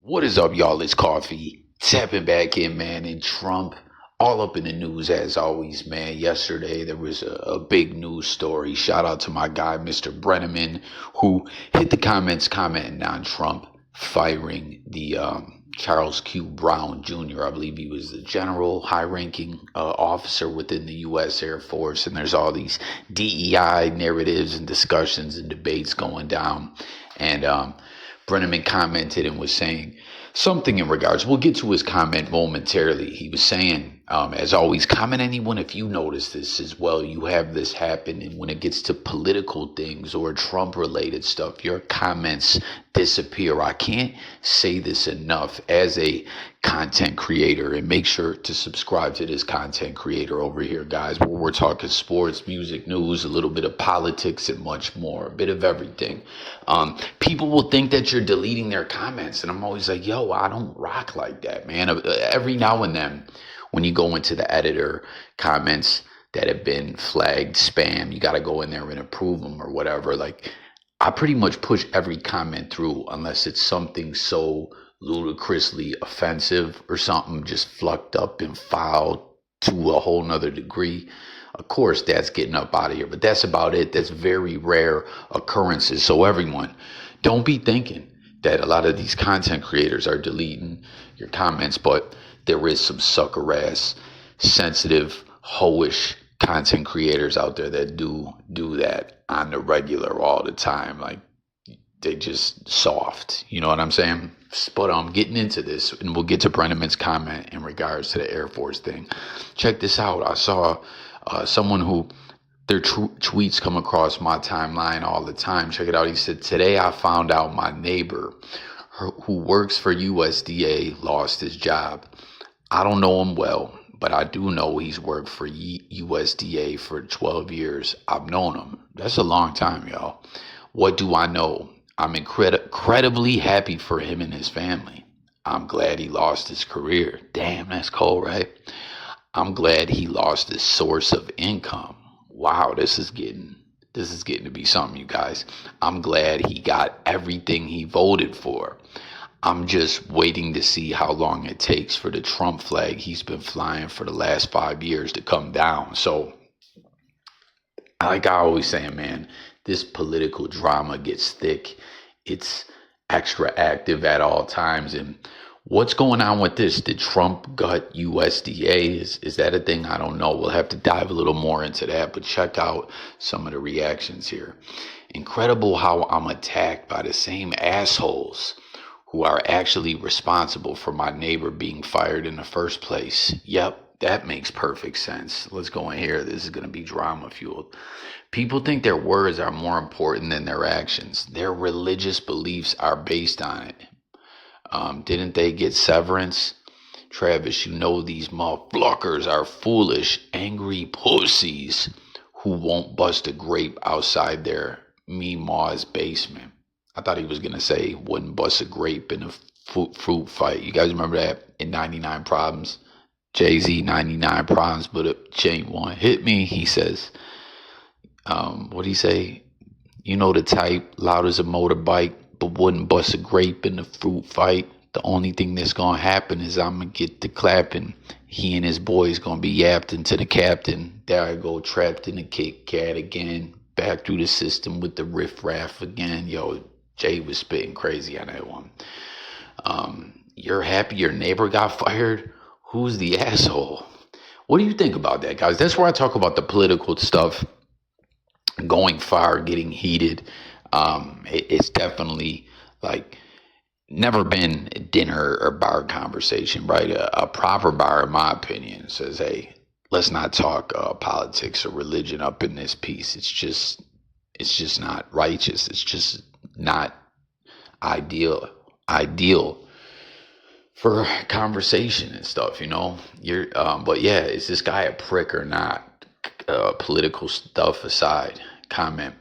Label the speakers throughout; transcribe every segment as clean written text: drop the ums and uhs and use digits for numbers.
Speaker 1: What is up, y'all? It's Coffee. Tapping back in, man. And Trump, all up in the news as always, man. Yesterday, there was a big news story. Shout out to my guy, Mr. Brenneman, who hit the comments commenting on Trump firing the Charles Q. Brown Jr. I believe he was the general, high-ranking officer within the U.S. Air Force. And there's all these DEI narratives and discussions and debates going down. And Brenneman commented and was saying something in regards. We'll get to his comment momentarily. He was saying, as always, comment anyone if you notice this as well. You have this happen, and when it gets to political things or Trump-related stuff, your comments disappear. I can't say this enough as a content creator, and make sure to subscribe to this content creator over here, guys, where we're talking sports, music, news, a little bit of politics, and much more, a bit of everything. People will think that you're deleting their comments, and I'm always like, yo, I don't rock like that, man. Every now and then, when you go into the editor comments that have been flagged spam, you got to go in there and approve them or whatever. Like, I pretty much push every comment through unless it's something so ludicrously offensive or something just flucked up and foul to a whole nother degree. Of course, that's getting up out of here, but that's about it. That's very rare occurrences. So everyone, don't be thinking that a lot of these content creators are deleting your comments, but there is some sucker ass, sensitive, hoish content creators out there that do that on the regular all the time. Like, they just soft, you know what I'm saying? But I'm getting into this, and we'll get to Brenneman's comment in regards to the Air Force thing. Check this out. I saw someone who their tweets come across my timeline all the time. Check it out. He said, today I found out my neighbor who works for USDA lost his job. I don't know him well, but I do know he's worked for USDA for 12 years. I've known him. That's a long time, y'all. What do I know? I'm incredibly happy for him and his family. I'm glad he lost his career. Damn, that's cold, right? I'm glad he lost his source of income. Wow, this is getting to be something, you guys. I'm glad he got everything he voted for. I'm just waiting to see how long it takes for the Trump flag he's been flying for the last 5 years to come down. So, like I always say, man, this political drama gets thick. It's extra active at all times. And what's going on with this? Did Trump gut USDA? Is that a thing? I don't know. We'll have to dive a little more into that. But check out some of the reactions here. Incredible how I'm attacked by the same assholes who are actually responsible for my neighbor being fired in the first place. Yep. That makes perfect sense. Let's go in here. This is going to be drama fueled. People think their words are more important than their actions. Their religious beliefs are based on it. Didn't they get severance? Travis, you know these motherfuckers are foolish, angry pussies who won't bust a grape outside their Meemaw's basement. I thought he was going to say wouldn't bust a grape in a fruit fight. You guys remember that in 99 Problems? Jay-Z, 99 Problems, but Chain One hit me. He says, what'd he say? You know the type, loud as a motorbike, but wouldn't bust a grape in the fruit fight. The only thing that's gonna happen is I'm gonna get the clapping. He and his boys gonna be yapped into the captain. There I go, trapped in the Kit Kat again. Back through the system with the riff-raff again. Yo, Jay was spitting crazy on that one. You're happy your neighbor got fired? Who's the asshole? What do you think about that, guys? That's where I talk about the political stuff going far, getting heated. It's definitely like never been a dinner or bar conversation, right? A proper bar, in my opinion, says, hey, let's not talk politics or religion up in this piece. It's just not righteous. It's just not ideal for conversation and stuff, you know. But yeah, is this guy a prick or not? Political stuff aside, comment.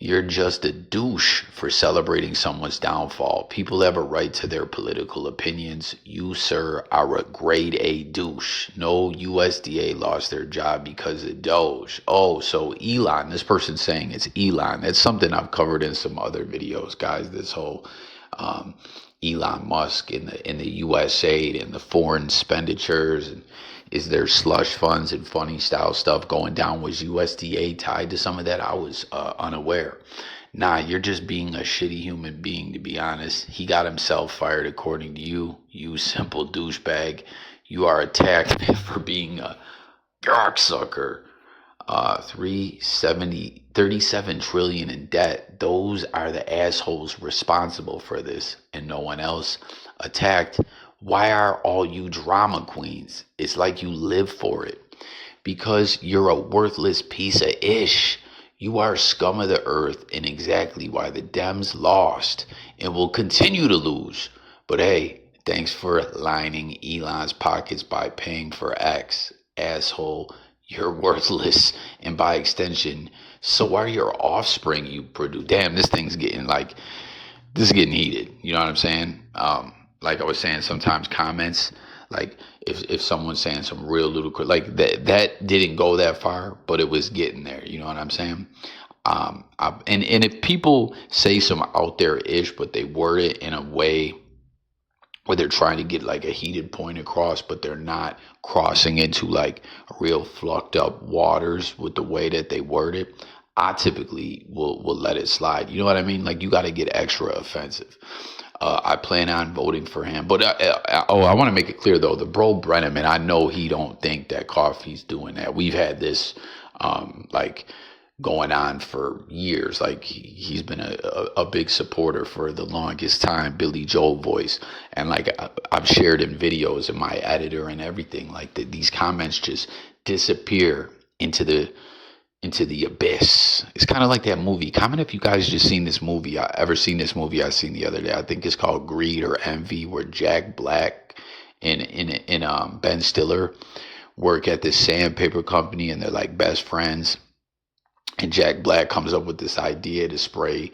Speaker 1: You're just a douche for celebrating someone's downfall. People have a right to their political opinions. You, sir, are a grade A douche. No, USDA lost their job because of Doge. Oh, so Elon, this person's saying it's Elon. That's something I've covered in some other videos, guys. This whole Elon Musk in the U.S. aid and the foreign expenditures, and is there slush funds and funny style stuff going down? Was USDA tied to some of that? I was unaware. Nah, you're just being a shitty human being, to be honest. He got himself fired, according to you. You simple douchebag. You are attacked for being a cocksucker. 37 trillion in debt. Those are the assholes responsible for this, and no one else. Attacked. Why are all you drama queens? It's like you live for it. Because you're a worthless piece of ish. You are scum of the earth, and exactly why the Dems lost and will continue to lose. But hey, thanks for lining Elon's pockets by paying for X, asshole. You're worthless, and by extension, so are your offspring you produce. Damn, this is getting heated. You know what I'm saying? Like I was saying, sometimes comments, like if someone's saying some real ludicrous, like that didn't go that far, but it was getting there. You know what I'm saying? And if people say some out there ish, but they word it in a way where they're trying to get like a heated point across, but they're not crossing into like real flucked up waters with the way that they word it, I typically will let it slide. You know what I mean? Like, you got to get extra offensive. I plan on voting for him. But I want to make it clear, though, the bro Brenneman, I know he don't think that Coffee's doing that. We've had this going on for years. Like, he's been a big supporter for the longest time, Billy Joel voice. And like, I've shared in videos in my editor and everything, like these comments just disappear into the abyss. It's kind of like that movie. Comment if you guys just seen this movie. Ever seen this movie I seen the other day? I think it's called Greed or Envy, where Jack Black and Ben Stiller work at this sandpaper company, and they're like best friends. And Jack Black comes up with this idea to spray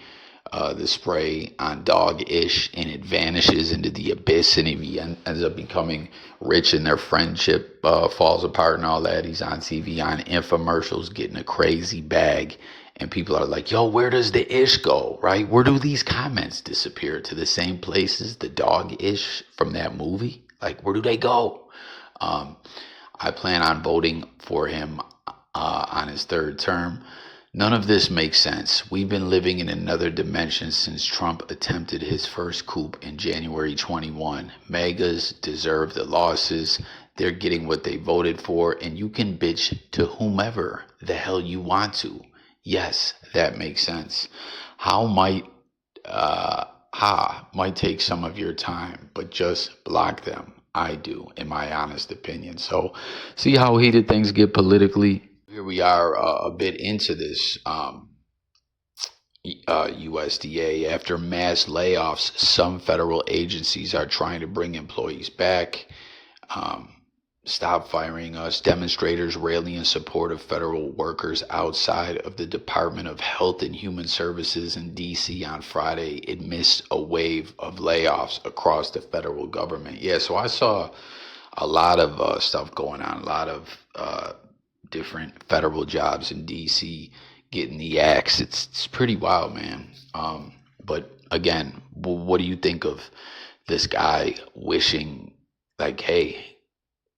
Speaker 1: the spray on Dog-ish, and it vanishes into the abyss, and he ends up becoming rich, and their friendship falls apart and all that. He's on TV on infomercials getting a crazy bag, and people are like, yo, where does the ish go, right? Where do these comments disappear? To the same places the Dog-ish from that movie? Like, where do they go? I plan on voting for him on his third term. None of this makes sense. We've been living in another dimension since Trump attempted his first coup in January 21. MAGAs deserve the losses. They're getting what they voted for, and you can bitch to whomever the hell you want to. Yes, that makes sense. Might take some of your time, but just block them. I do, in my honest opinion. So, see how heated things get politically? Here we are a bit into this USDA. After mass layoffs, some federal agencies are trying to bring employees back. Stop firing us. Demonstrators railing in support of federal workers outside of the Department of Health and Human Services in D.C. on Friday. It missed a wave of layoffs across the federal government. Yeah, so I saw a lot of stuff going on, a lot of different federal jobs in DC getting the axe. It's pretty wild, man. But again, what do you think of this guy wishing, like, hey,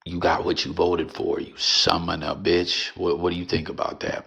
Speaker 1: you got what you voted for, you summon a bitch? What do you think about that?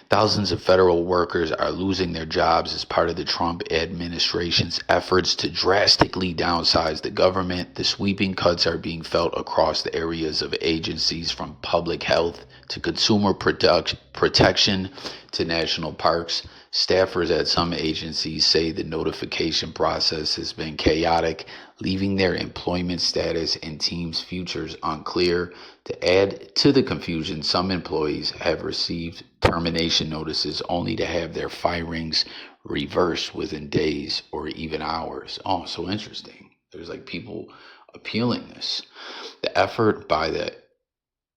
Speaker 1: Thousands of federal workers are losing their jobs as part of the Trump administration's efforts to drastically downsize the government. The sweeping cuts are being felt across the areas of agencies, from public health to consumer protection to national parks. Staffers at some agencies say the notification process has been chaotic, leaving their employment status and teams' futures unclear. To add to the confusion, some employees have received termination notices only to have their firings reversed within days or even hours. Oh, so interesting. There's like people appealing this. The effort by the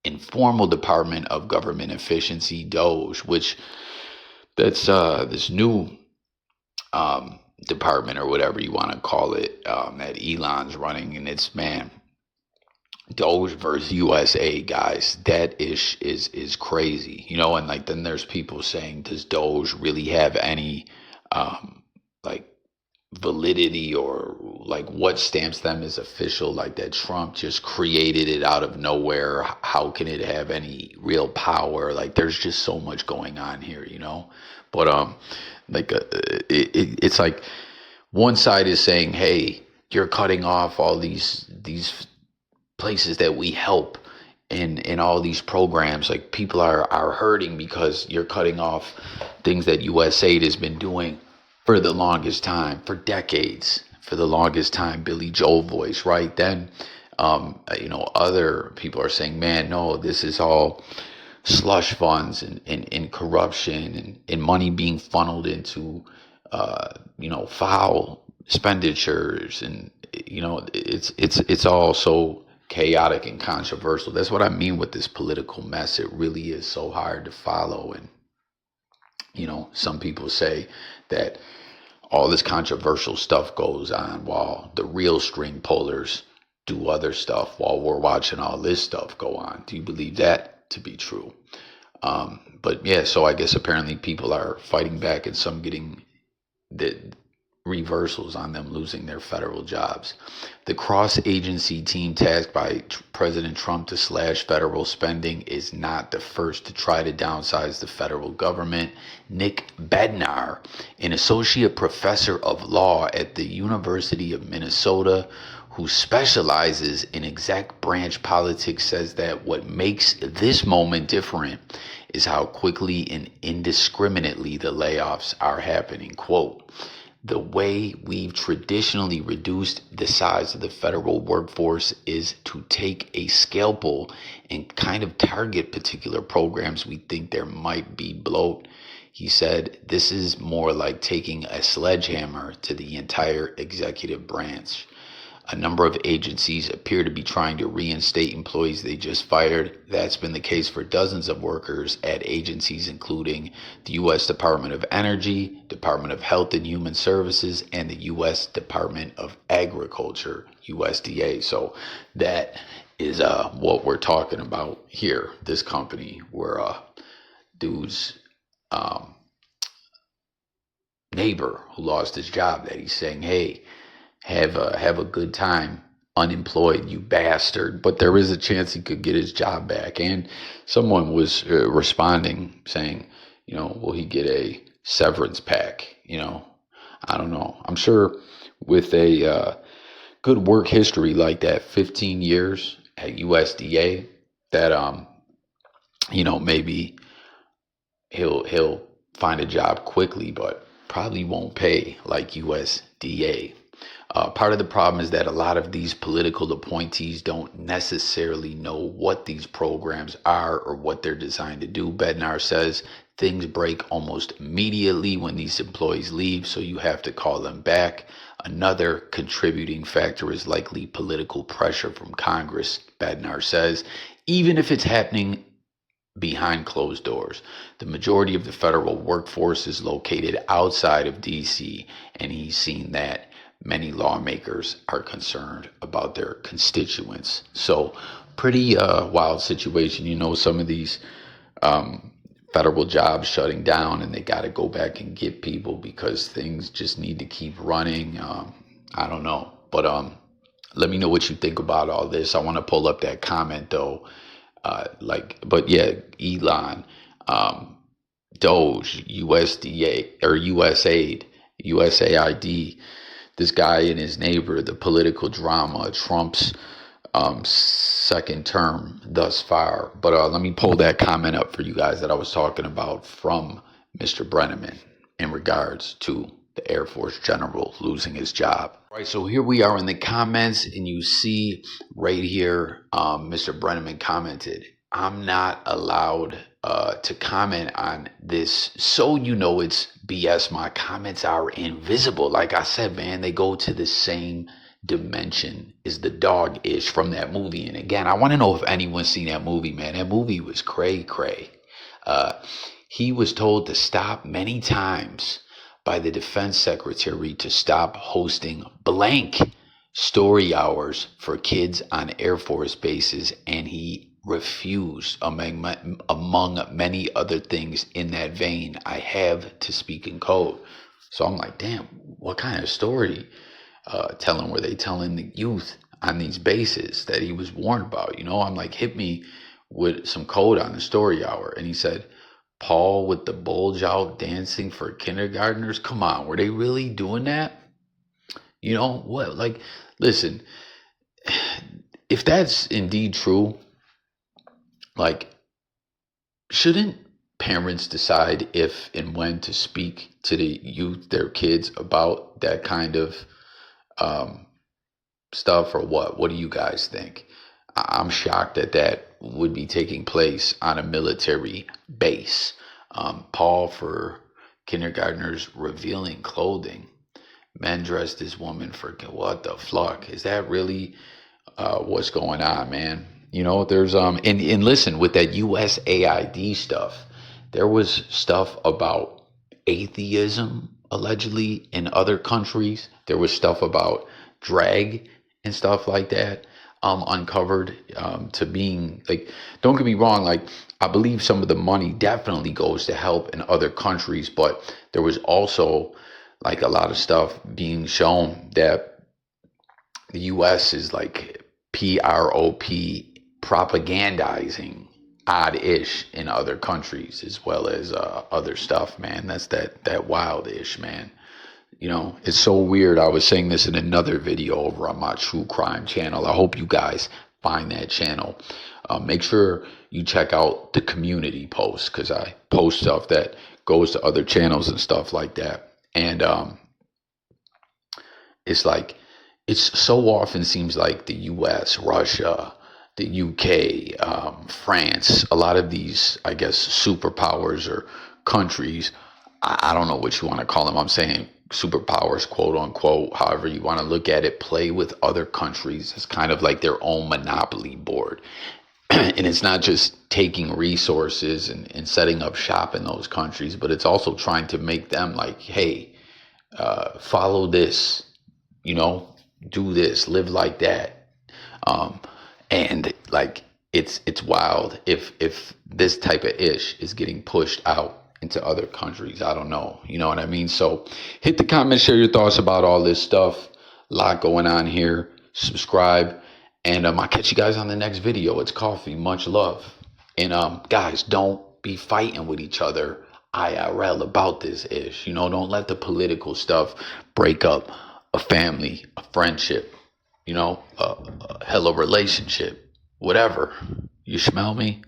Speaker 1: informal Department of Government Efficiency, doge, which that's this new department, or whatever you want to call it, that Elon's running, and it's, man, doge versus USA, guys. That is crazy, you know. And like, then there's people saying, does doge really have any like validity or like what stamps them as official, like that Trump just created it out of nowhere. How can it have any real power? Like there's just so much going on here, you know. But like it's like one side is saying, hey, you're cutting off all these places that we help in all these programs. Like people are hurting because you're cutting off things that USAID has been doing for the longest time, for decades, for the longest time. Billy Joel voice, right? Then other people are saying, man, no, this is all slush funds and corruption and money being funneled into foul expenditures, and it's all so chaotic and controversial. That's what I mean with this political mess. It really is so hard to follow. And some people say that all this controversial stuff goes on while the real string pullers do other stuff while we're watching all this stuff go on. Do you believe that to be true? But yeah, so I guess apparently people are fighting back, and some getting the reversals on them losing their federal jobs. The cross-agency team tasked by President Trump to slash federal spending is not the first to try to downsize the federal government. Nick Bednar, an associate professor of law at the University of Minnesota, who specializes in exec branch politics, says that what makes this moment different is how quickly and indiscriminately the layoffs are happening. Quote, the way we've traditionally reduced the size of the federal workforce is to take a scalpel and kind of target particular programs we think there might be bloat. He said, this is more like taking a sledgehammer to the entire executive branch. A number of agencies appear to be trying to reinstate employees they just fired. That's been the case for dozens of workers at agencies including the U.S. Department of Energy, Department of Health and Human Services, and the U.S. Department of Agriculture, USDA. So that is what we're talking about here. This company where dude's neighbor who lost his job, that he's saying, hey, have a good time unemployed, you bastard. But there is a chance he could get his job back. And someone was responding saying, will he get a severance pack? I don't know. I'm sure with a good work history like that, 15 years at USDA, that maybe he'll find a job quickly, but probably won't pay like USDA. Part of the problem is that a lot of these political appointees don't necessarily know what these programs are or what they're designed to do. Bednar says things break almost immediately when these employees leave, so you have to call them back. Another contributing factor is likely political pressure from Congress, Bednar says, even if it's happening behind closed doors. The majority of the federal workforce is located outside of D.C., and he's seen that many lawmakers are concerned about their constituents. So pretty wild situation. Some of these federal jobs shutting down, and they got to go back and get people because things just need to keep running. I don't know. But let me know what you think about all this. I want to pull up that comment though. But yeah, Elon, Doge, USDA or USAID, this guy and his neighbor, the political drama, Trump's second term thus far. But let me pull that comment up for you guys that I was talking about from Mr. Brenneman in regards to the Air Force general losing his job. All right, so here we are in the comments, and you see right here, Mr. Brenneman commented, I'm not allowed to comment on this, so it's BS. My comments are invisible. Like I said, man, they go to the same dimension as the dog-ish from that movie. And again, I want to know if anyone's seen that movie, man. That movie was cray-cray. He was told to stop many times by the defense secretary to stop hosting blank story hours for kids on Air Force bases, and he refused, among many other things in that vein. I have to speak in code. So I'm like, damn, what kind of story telling were they telling the youth on these bases that he was warned about? I'm like, hit me with some code on the story hour. And he said, Paul with the bulge out dancing for kindergartners. Come on, were they really doing that? What? Like, listen, if that's indeed true, like, shouldn't parents decide if and when to speak to the youth, their kids, about that kind of um, stuff, or what? What do you guys think? I'm shocked that that would be taking place on a military base. Paul for kindergartners revealing clothing. Men dressed as women for what the fuck? Is that really what's going on, man? There's and listen, with that USAID stuff, there was stuff about atheism allegedly in other countries. There was stuff about drag and stuff like that uncovered, to being like, don't get me wrong, like, I believe some of the money definitely goes to help in other countries, but there was also like a lot of stuff being shown that the US is like propagandizing odd-ish in other countries, as well as other stuff, man. That's that wild-ish, man. It's so weird. I was saying this in another video over on my true crime channel. I hope you guys find that channel. Make sure you check out the community posts, because I post stuff that goes to other channels and stuff like that. And it's like, it's so often seems like the US, Russia, the UK, France, a lot of these, I guess, superpowers or countries, I don't know what you want to call them. I'm saying superpowers, quote unquote, however you want to look at it, play with other countries. It's kind of like their own monopoly board. And it's not just taking resources and setting up shop in those countries, but it's also trying to make them like, hey, follow this, do this, live like that. And like, it's wild if this type of ish is getting pushed out into other countries. I don't know. You know what I mean? So hit the comments, share your thoughts about all this stuff. A lot going on here. Subscribe. And I'll catch you guys on the next video. It's coffee. Much love. And guys, don't be fighting with each other IRL about this ish. Don't let the political stuff break up a family, a friendship, a hella relationship, whatever. You smell me?